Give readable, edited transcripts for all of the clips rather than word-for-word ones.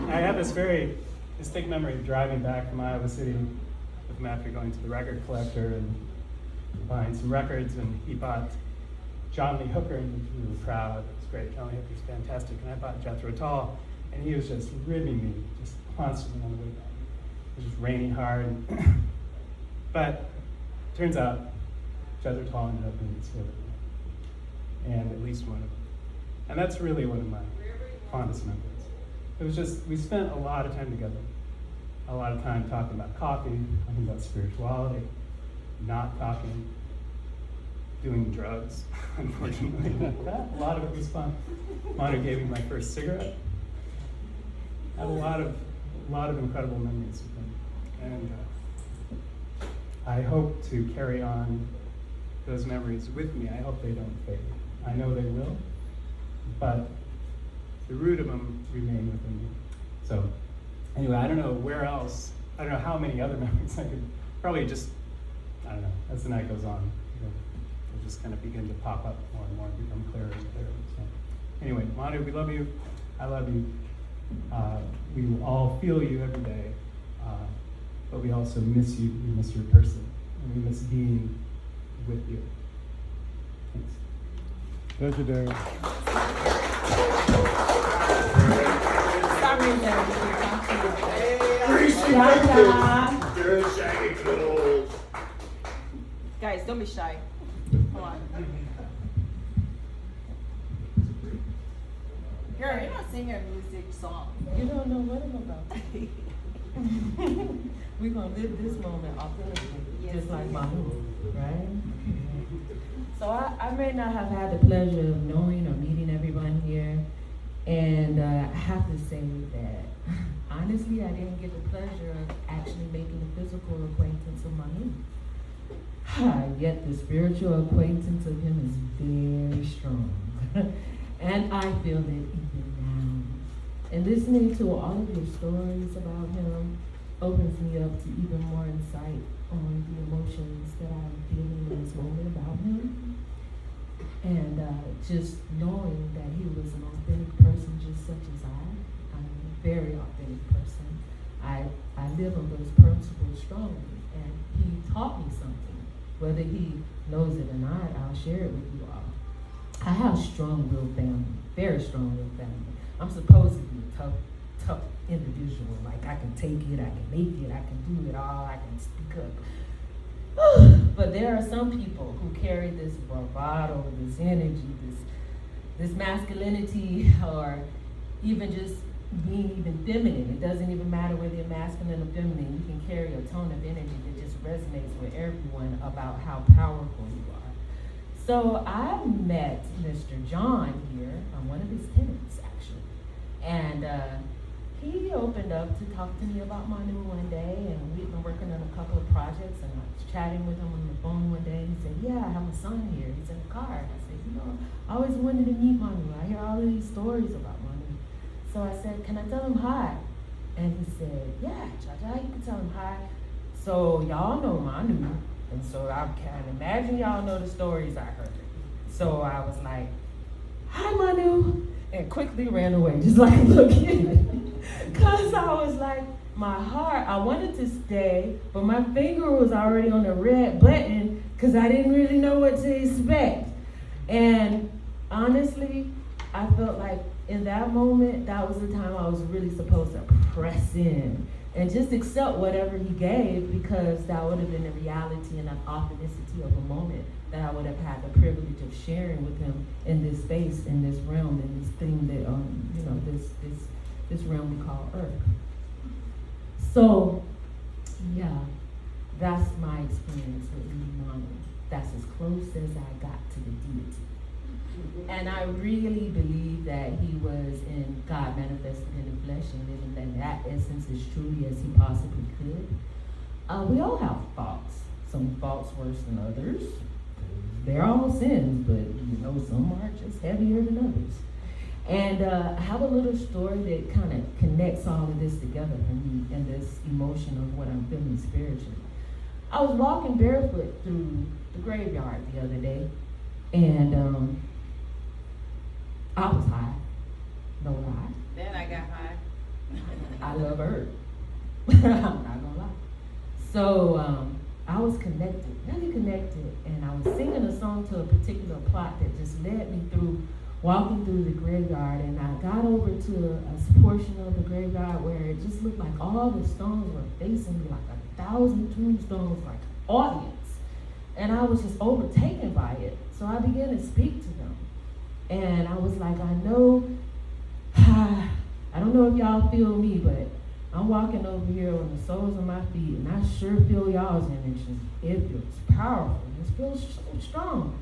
I have this very distinct memory of driving back from Iowa City with him after going to the record collector and buying some records, and he bought John Lee Hooker, and we were proud. It was great. John Lee Hooker's fantastic. And I bought Jethro Tull, and he was just ribbing me just constantly on the way back. It was just raining hard. But turns out Jethro Tull ended up being his favorite one, and at least one of them. And that's really one of my fondest memories. It was just, we spent a lot of time together. A lot of time talking about coffee, talking about spirituality, not talking, doing drugs, unfortunately. A lot of it was fun. Manu gave me my first cigarette. I have a lot of incredible memories of him. And I hope to carry on those memories with me. I hope they don't fade. I know they will, but the root of them remain within me. So anyway, I don't know where else, I don't know how many other memories I could, probably just, I don't know, as the night goes on, they'll just kind of begin to pop up more and more and become clearer and clearer. So anyway, Manu, we love you. I love you. We will all feel you every day, but we also miss you. We miss your person, and we miss being with you. Thanks. Thank you, Darren. Sorry, Darren. Guys, don't be shy. Come on. Girl, you're not singing a music song. You don't know what I'm about. We're going to live this moment authentically, just like Manu, right? So I may not have had the pleasure of knowing or meeting everyone here, and I have to say that, honestly, I didn't get the pleasure of actually making the physical acquaintance of Manu. Yet the spiritual acquaintance of him is very strong. And I feel it even now. And listening to all of your stories about him opens me up to even more insight on the emotions that I'm feeling in this moment about him. And just knowing that he was an authentic person just such as I'm a very authentic person. I live on those principles strongly, and he taught me something. Whether he knows it or not, I'll share it with you all. I have strong-willed family, very strong-willed family. I'm supposed to be a tough individual. Like, I can take it, I can make it, I can do it all, I can speak up. But there are some people who carry this bravado, this energy, this masculinity, or even just being even feminine. It doesn't even matter whether you're masculine or feminine. You can carry a tone of energy that just resonates with everyone about how powerful you are. So I met Mr. John here, one of his tenants actually, and he opened up to talk to me about Manu one day, and we've been working on a couple of projects, and I was chatting with him on the phone one day, and he said, yeah, I have a son here, he's in the car. And I said, I always wanted to meet Manu. I hear all of these stories about Manu. So I said, can I tell him hi? And he said, yeah, Jaja, you can tell him hi. So y'all know Manu, and so I can imagine y'all know the stories I heard. So I was like, hi, Manu, and quickly ran away, just like a little kid. Because I was like, my heart, I wanted to stay, but my finger was already on the red button because I didn't really know what to expect. And honestly, I felt like in that moment, that was the time I was really supposed to press in and just accept whatever he gave, because that would have been the reality and the authenticity of a moment that I would have had the privilege of sharing with him in this space, in this realm, in this thing that, this realm we call Earth. So, yeah, that's my experience with Manu. That's as close as I got to the deity. And I really believe that he was in God manifested in the flesh and living in that essence as truly as he possibly could. We all have faults. Some faults worse than others. They're all sins, but some are just heavier than others. And I have a little story that kind of connects all of this together for me and this emotion of what I'm feeling spiritually. I was walking barefoot through the graveyard the other day, and I was high, no lie. Then I got high. I love Earth. I'm not gonna lie. So I was connected, really connected, and I was singing a song to a particular plot that just led me through walking through the graveyard, and I got over to a portion of the graveyard where it just looked like all the stones were facing me, like 1,000 tombstones, like audience. And I was just overtaken by it. So I began to speak to them. And I was like, I know, I don't know if y'all feel me, but I'm walking over here on the soles of my feet, and I sure feel y'all's energy. It feels powerful. It feels so strong.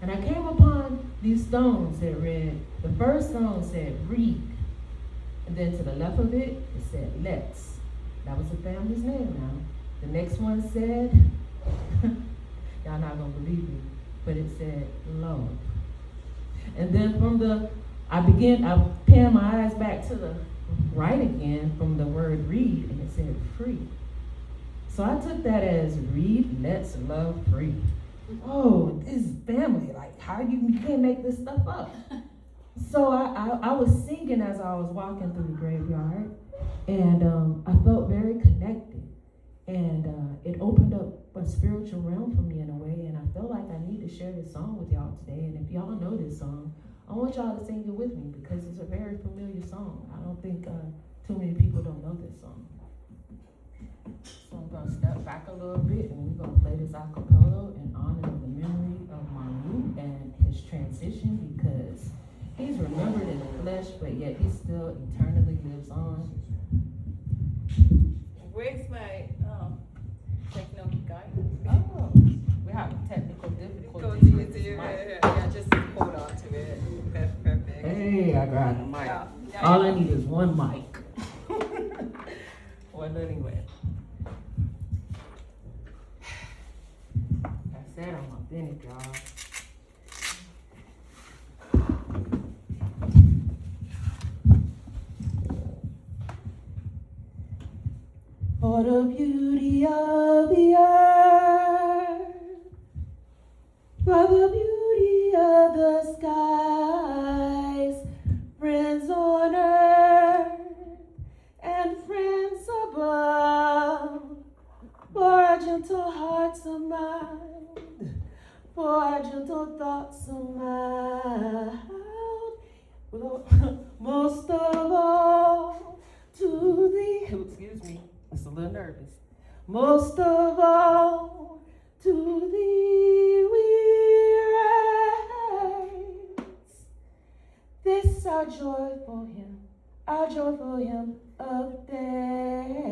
And I came upon these stones that read, the first stone said, read. And then to the left of it, it said, let's. That was the family's name now. The next one said, y'all not gonna believe me, but it said, love. And then I panned my eyes back to the right again from the word read, and it said free. So I took that as read, let's, love, free. Oh, this family, like how you can't make this stuff up. So I was singing as I was walking through the graveyard, and I felt very connected, and it opened up a spiritual realm for me in a way, and I felt like I need to share this song with y'all today. And if y'all know this song, I want y'all to sing it with me because it's a very familiar song. I don't think too many people don't know this song. So I'm gonna step back a little bit, and we're gonna play this a cappella in honor of the memory of Manu and his transition, because he's remembered in the flesh, but yet he still eternally lives on. Where's my techno guidance? Oh, we have technical difficulties with this mic. Yeah, just hold on to it. Perfect. Hey, I got the mic. Yeah. All I need is one mic. Well, anyway. I said I'm authentic, y'all. For the beauty of the earth, for the beauty of the skies, friends on earth and friends above, for our gentle hearts of mine, for our gentle thoughts of mine, most of all to thee, excuse me, it's a little nervous, most of all to thee we raise this our joyful hymn of thanks.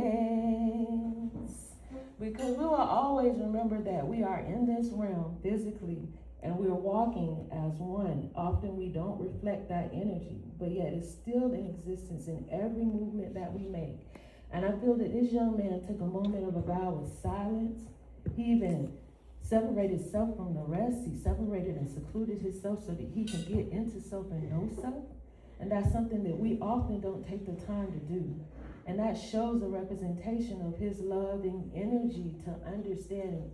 Because we will always remember that we are in this realm physically and we are walking as one. Often we don't reflect that energy, but yet it's still in existence in every movement that we make. And I feel that this young man took a moment of a vow with silence. He even separated self from the rest. He separated and secluded himself so that he can get into self and know self. And that's something that we often don't take the time to do. And that shows a representation of his loving energy to understand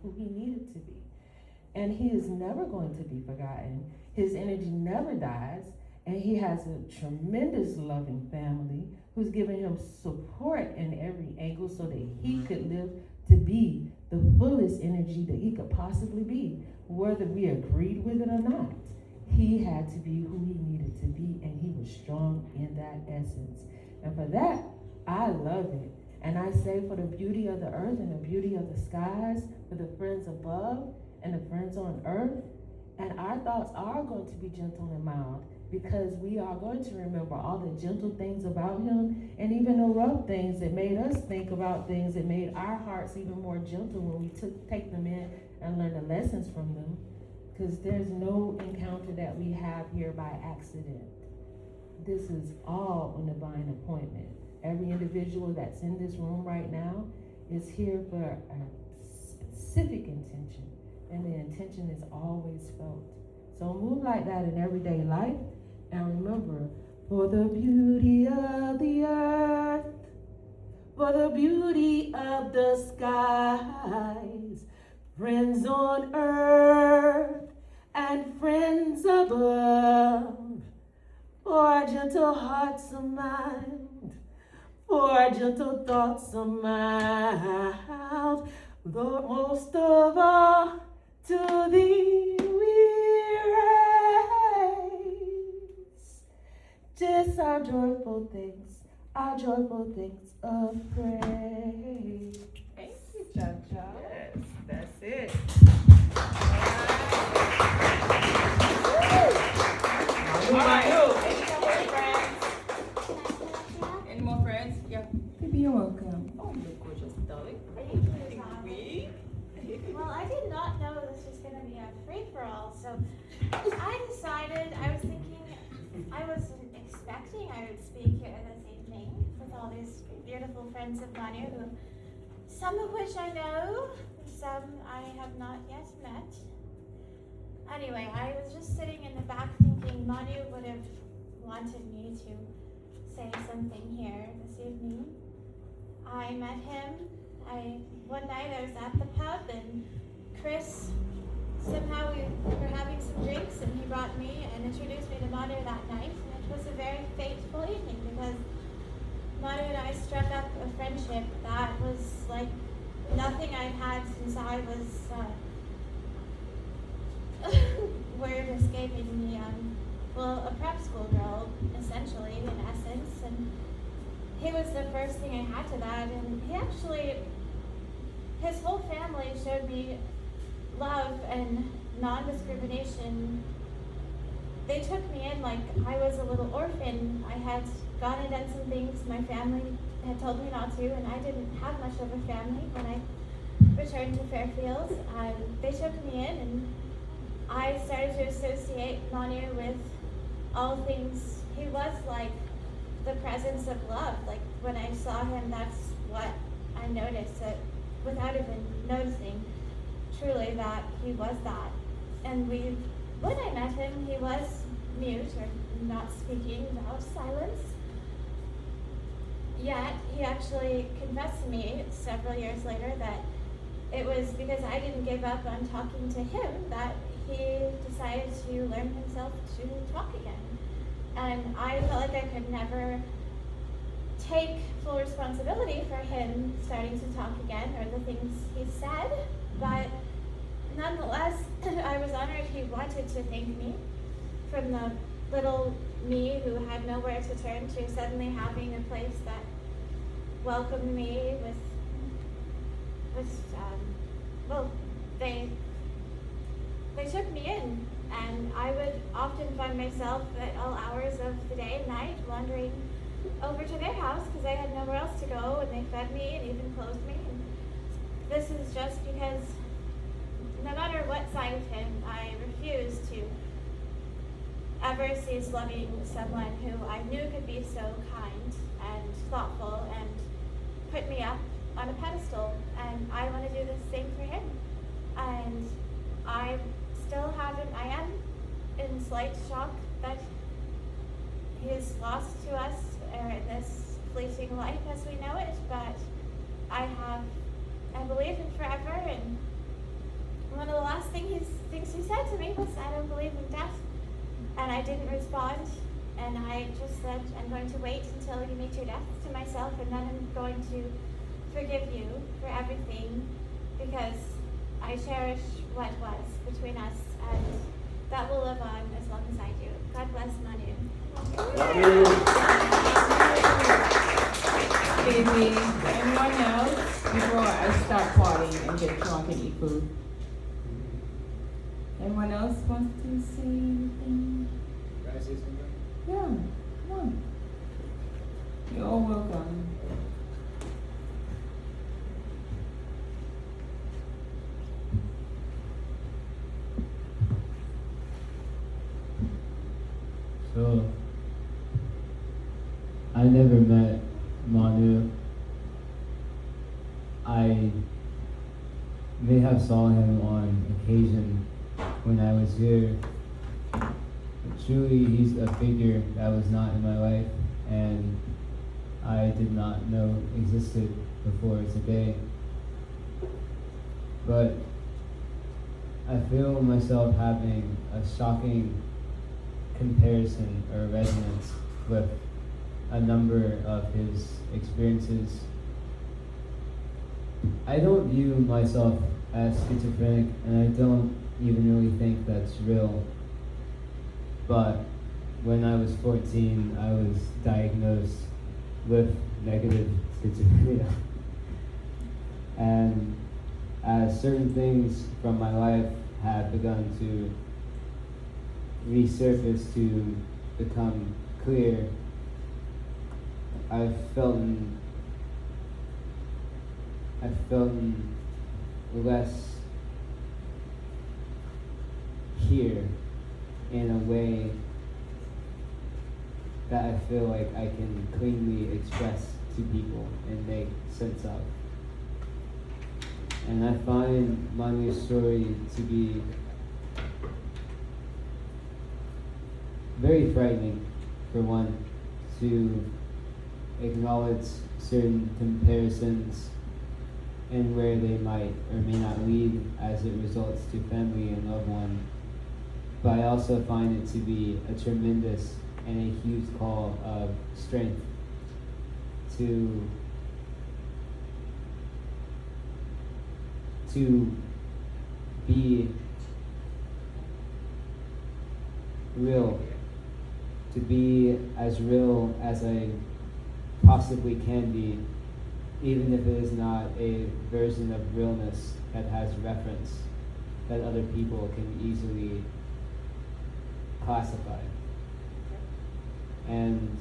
who he needed to be. And he is never going to be forgotten. His energy never dies. And he has a tremendous loving family who's giving him support in every angle so that he could live to be the fullest energy that he could possibly be, whether we agreed with it or not. He had to be who he needed to be, and he was strong in that essence. And for that, I love it. And I say, for the beauty of the earth and the beauty of the skies, for the friends above and the friends on earth, and our thoughts are going to be gentle and mild, because we are going to remember all the gentle things about him, and even the rough things that made us think about things that made our hearts even more gentle when we take them in and learn the lessons from them. Because there's no encounter that we have here by accident. This is all a divine appointment. Every individual that's in this room right now is here for a specific intention, and the intention is always felt. So move like that in everyday life, and remember, for the beauty of the earth, for the beauty of the skies, friends on earth and friends above, for our gentle hearts of mine, or gentle thoughts are mild, though most of all to thee we raise. 'Tis our joyful things of praise. Thank you, Cha-Cha. Yes, that's it. All right. Any more friends? Any more friends? Yeah. Baby, you're welcome. Oh, you're gorgeous, darling. Thank you, Tom. We. Well, I did not know this was going to be a free-for-all, so I decided, I was thinking, I wasn't expecting I would speak here this evening with all these beautiful friends of Manu, who, some of which I know, some I have not yet met. Anyway, I was just sitting in the back thinking Manu would have wanted me to say something here this evening. I met him. One night I was at the pub and Chris, somehow we were having some drinks and he brought me and introduced me to Manu that night. And it was a very fateful evening because Manu and I struck up a friendship that was like nothing I'd had since I was, word escaping me, well, a prep school girl, essentially, in essence. And he was the first thing I had to that, and he actually, his whole family showed me love and non-discrimination. They took me in like I was a little orphan. I had gone and done some things my family had told me not to, and I didn't have much of a family when I returned to Fairfield. They took me in, and I started to associate Manu with all things. He was like the presence of love. Like when I saw him, that's what I noticed, that without even noticing truly that he was that. And when I met him, he was mute or not speaking, without silence. Yet he actually confessed to me several years later that it was because I didn't give up on talking to him that he decided to learn himself to talk again. And I felt like I could never take full responsibility for him starting to talk again or the things he said, but nonetheless, I was honored he wanted to thank me, from the little me who had nowhere to turn to suddenly having a place that welcomed me with well, they took me in, and I would often find myself at all hours of the day and night wandering over to their house because I had nowhere else to go, and they fed me and even clothed me. And this is just because no matter what side of him, I refuse to ever cease loving someone who I knew could be so kind and thoughtful and put me up on a pedestal. And I want to do the same for him. And I still haven't, I am in slight shock that he is lost to us in this fleeting life as we know it, but I believe in forever. And one of the last things he said to me was, I don't believe in death. And I didn't respond, and I just said, I'm going to wait until you meet your death to myself, and then I'm going to forgive you for everything, because I cherish what was between us, and that will live on as long as I do. God bless Manu. Baby, anyone else before I start partying and get drunk and eat food? Anyone else wants to say anything? Can I say something? Yeah, come on. You're all welcome. So, I never met Manu. I may have saw him on occasion when I was here. But truly, he's a figure that was not in my life, and I did not know existed before today. But I feel myself having a shocking comparison or resonance with a number of his experiences. I don't view myself as schizophrenic, and I don't even really think that's real. But when I was 14, I was diagnosed with negative schizophrenia. And as certain things from my life have begun to resurface to become clear, I've felt less here in a way that I feel like I can cleanly express to people and make sense of. And I find Manu's story to be very frightening, for one, to acknowledge certain comparisons and where they might or may not lead as it results to family and loved one. But I also find it to be a tremendous and a huge call of strength to be real, to be as real as I possibly can be, even if it is not a version of realness that has reference that other people can easily classify. And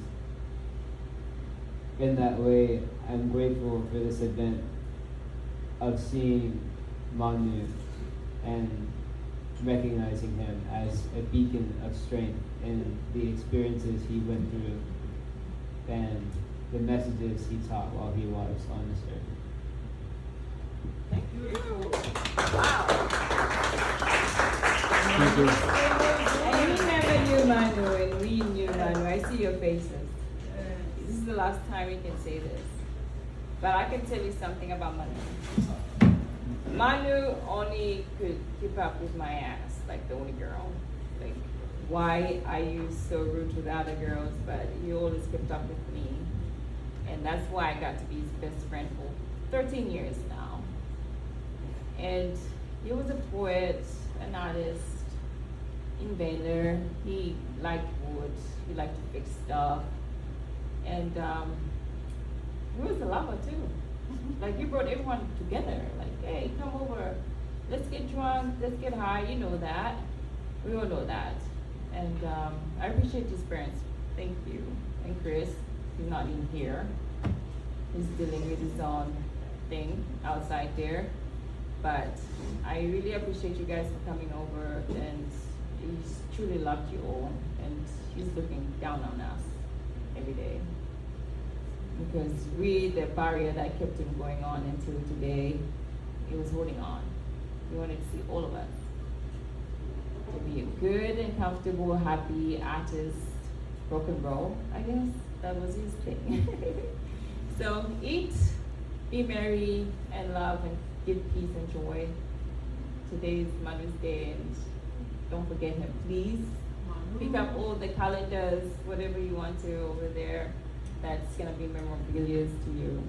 in that way, I'm grateful for this event of seeing Manu and recognizing him as a beacon of strength in the experiences he went through and the messages he taught while he was on this earth. Thank you. Wow. Thank you. And we never knew Manu, and we knew Manu. I see your faces. This is the last time we can say this. But I can tell you something about Manu. Manu only could keep up with my ass, like the only girl. Like, why are you so rude to the other girls, but you always kept up with me. And that's why I got to be his best friend for 13 years now. And he was a poet, an artist, inventor. He liked wood, he liked to fix stuff. And he was a lover too. Like, you brought everyone together. Like, hey, come over, let's get drunk, let's get high. You know that. We all know that. And I appreciate his parents. Thank you. And Chris, he's not in here. He's dealing with his own thing outside there. But I really appreciate you guys for coming over, and he's truly loved you all, and he's looking down on us every day. Because we, the barrier that kept him going on until today, he was holding on. He wanted to see all of us to be a good and comfortable, happy artist, rock and roll, I guess. That was his thing. So eat, be merry, and love, and give peace and joy. Today is Manu's Day, and don't forget him, please. Pick up all the calendars, whatever you want to over there. That's gonna be memorabilia to you.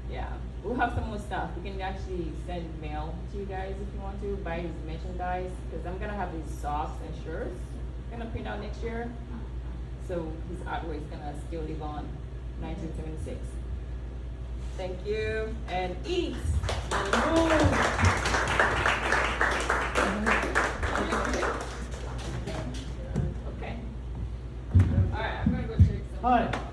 Yeah, we'll have some more stuff. We can actually send mail to you guys if you want to, buy his merchandise, because I'm gonna have his socks and shirts gonna print out next year. So his artwork is gonna still live on 1976. Thank you, and eat and move. Okay. All right, I'm gonna go check some. Hi.